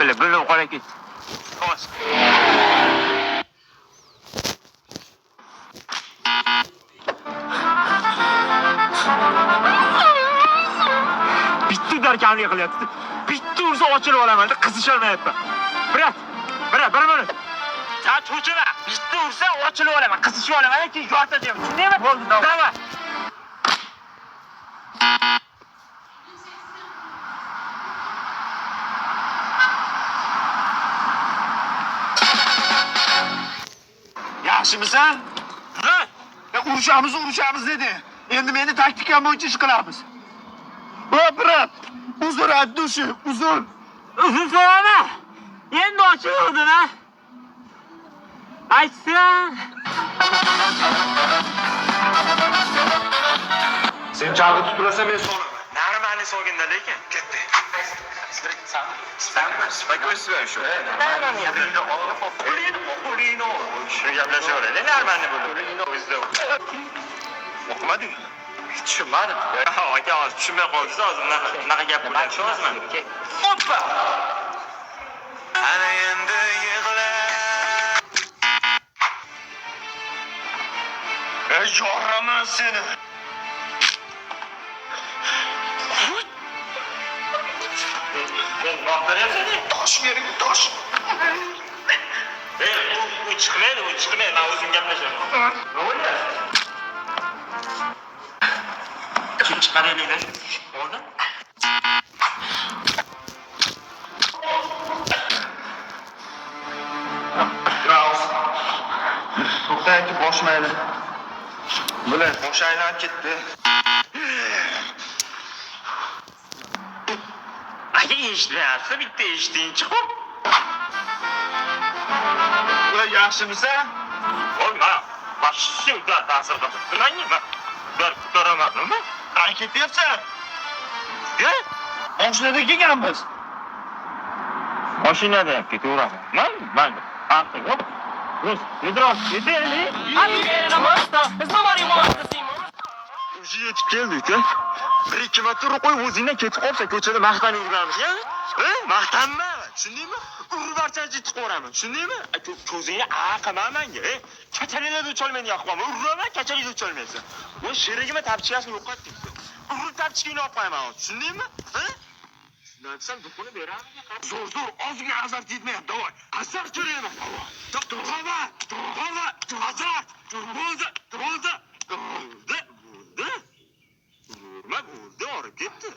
Bilib qo'ya ket. Xo'sh. Bitta darkamlik qilyapti. Bitta ursa ochilib olaman, qizisholmayapman. Bir minut. Sen cho'chima. Bitta ursa ochilib olaman, qizishib olaman, keyin yotacağım. Tushundingmi? Bo'ldi, davomla. Yaxshimisan? Ha? Ya urushamiz dedi. Endi meni taktikam bo'yicha ish qilamiz. Brat, uzr aytdushi, uzr. Uzr so'rama. Endi ochildin ha? Aytsan. Sen chalg'i tuturasan, men so'raman. Normali so'ginda lekin ketdi. Sen spakuysan shu. Pulino. Shu gaplashaveradi. Normali bo'ldi. O'zida. O'qimadingmi? Tushunmadim. Aka, hozir tushunmay qoldingiz, hozir bunaqa gap bilan tushunasizmi? Hoppa. Ana endi yig'la. Yoraman seni. Vaqtlayapsan? Tosh bering, tosh. U chiqmaydi, men o'zim gaplashaman. Nima bo'lyapti? Kim chiqaraylik? Oldi? Raus. To'xtayki, boshmaydi. Bular bosh aylanib ketdi. Aka eshitmayapsa, bitta eshiting chiqib. Bular yaxshimisan? Olma. Boshimda ta'sir qilib turmaymi? Ko'ramanmi? Qani ketyapsan? Mashinada kelganmiz. Mashinada ketaveraman. Mayli. Yo'q. Здравствуйте, Уже yetib keldik-ku. Bir ikki marta urib qo'yib o'zingdan ketib qolsa ko'chada maqtanib yuramiz, maqtanma, tushundingmi? Urib barchani chiqaveraman, tushundingmi? Ko'zingni qilmayman-ga. Kachalinglarni o'cholmaydi yoqmayman. Uraman, kachalingni o'cholmaysan. Men sherigimni tapchiyasini yo'qotdim. Urib tapchigini olib qo'yaman, tushundingmi? Shundan so'ng do'qini beraman. Zo'r, ozgina azart yetmayapti, davay. Azart kerakmas, davay. To'g'ri, azart. Bo'ldi. Urma, bo'ldi, orib ketdi.